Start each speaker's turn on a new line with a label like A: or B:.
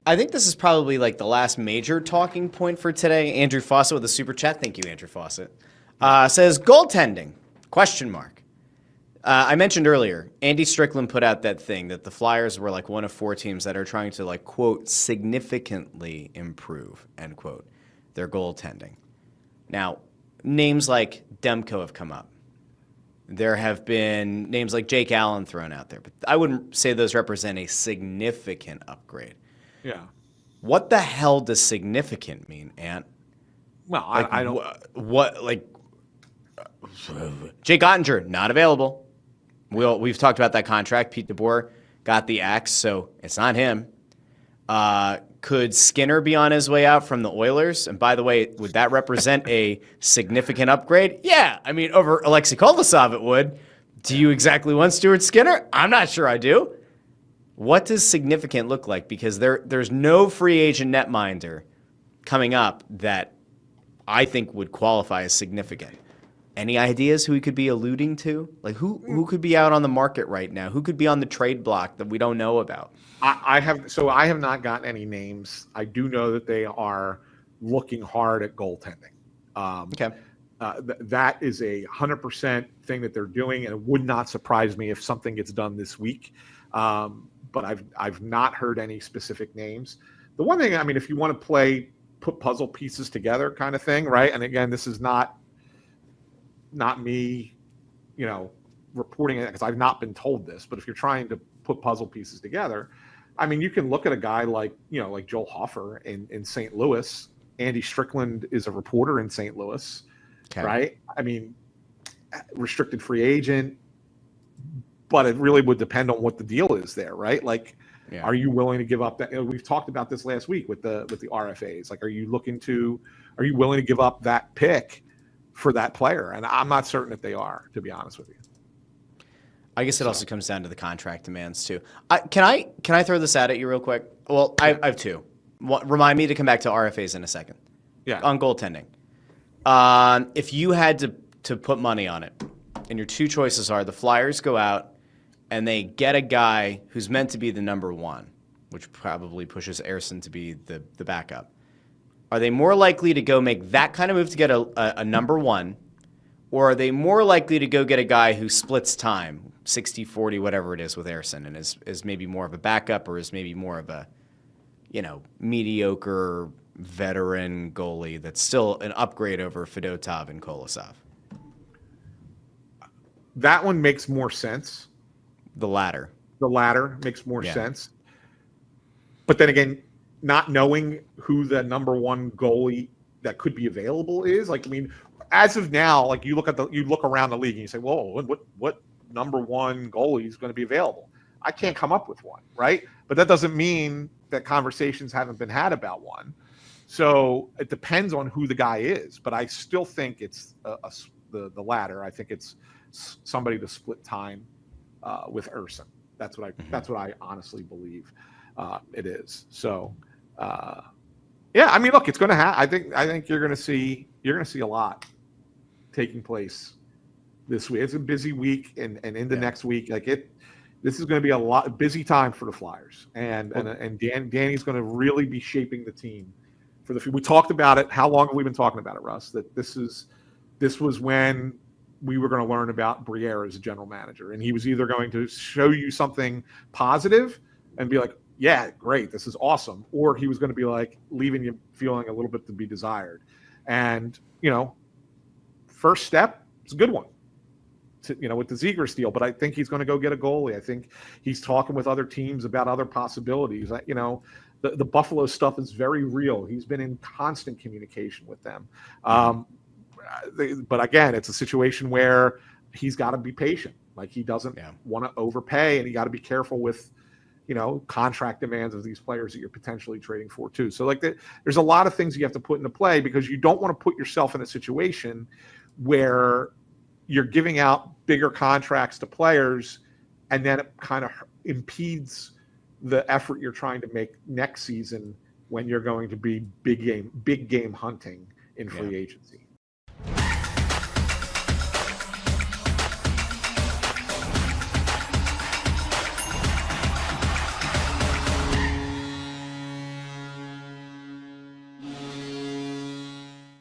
A: I think this is probably like the last major talking point for today. Andrew Fawcett with a super chat. Thank you, Andrew Fawcett. Says goaltending, question mark. I mentioned earlier, Andy Strickland put out that thing that the Flyers were like one of 4 teams that are trying to like, quote, significantly improve, end quote, their goaltending. Now, names like Demko have come up. There have been names like Jake Allen thrown out there, but I wouldn't say those represent a significant upgrade.
B: Yeah.
A: What the hell does significant mean, Ant?
B: Well,
A: Like,
B: I don't.
A: What like Jake Ottinger, not available. We've talked about that contract. Pete DeBoer got the axe, so it's not him. Could Skinner be on his way out from the Oilers? And by the way, would that represent a significant upgrade? Yeah. I mean, over Alexei Kolosov it would. Do you exactly want Stuart Skinner? I'm not sure I do. What does significant look like? Because there's no free agent netminder coming up that I think would qualify as significant. Any ideas who he could be alluding to? Like who could be out on the market right now? Who could be on the trade block that we don't know about?
B: I have not gotten any names. I do know that they are looking hard at goaltending.
A: Okay.
B: That is 100% thing that they're doing, and it would not surprise me if something gets done this week. But I've not heard any specific names. The one thing, I mean, if you want to put puzzle pieces together kind of thing, right? And again, this is not me, reporting it because I've not been told this, but if you're trying to put puzzle pieces together, I mean, you can look at a guy like Joel Hofer in St. Louis. Andy Strickland is a reporter in St. Louis, okay. Right? I mean, restricted free agent, but it really would depend on what the deal is there, right? Like, yeah. Are you willing to give up that? We've talked about this last week with the RFAs. Like, are you willing to give up that pick for that player? And I'm not certain that they are, to be honest with you.
A: I guess it also comes down to the contract demands too. Can I throw this out at you real quick? Well, I have 2. Remind me to come back to RFAs in a second.
B: Yeah.
A: On goaltending. If you had to put money on it, and your 2 choices are the Flyers go out and they get a guy who's meant to be the number 1, which probably pushes Ersson to be the backup. Are they more likely to go make that kind of move to get a number 1, or are they more likely to go get a guy who splits time, 60-40, whatever it is, with Ersson, and is maybe more of a backup, or is maybe more of a, mediocre veteran goalie that's still an upgrade over Fedotov and Kolosov?
B: That one makes more sense.
A: The latter.
B: The latter makes more sense. But then again, not knowing who the number 1 goalie that could be available is, like, I mean, as of now, like you look around the league and you say, whoa, what number 1 goalie is going to be available? I can't come up with one, right? But that doesn't mean that conversations haven't been had about one. So it depends on who the guy is. But I still think it's the latter. I think it's somebody to split time with Ersson. That's what I honestly believe it is. So yeah, I mean, look, it's going to happen. I think you're going to see a lot taking place this week. It's a busy week, and into next week, this is going to be a busy time for the Flyers, and Danny's going to really be shaping the team for the future. We talked about it. How long have we been talking about it, Russ? That this was when we were going to learn about Briere as a general manager, and he was either going to show you something positive and be like, yeah, great, this is awesome, or he was going to be like leaving you feeling a little bit to be desired. And first step is a good one, with the Zegras deal. But I think he's going to go get a goalie. I think he's talking with other teams about other possibilities. The Buffalo stuff is very real. He's been in constant communication with them. But again, it's a situation where he's got to be patient. Like, he doesn't want to overpay, and you got to be careful with contract demands of these players that you're potentially trading for too. So there's a lot of things you have to put into play, because you don't want to put yourself in a situation where you're giving out bigger contracts to players, and then it kind of impedes the effort you're trying to make next season when you're going to be big game hunting in free agency.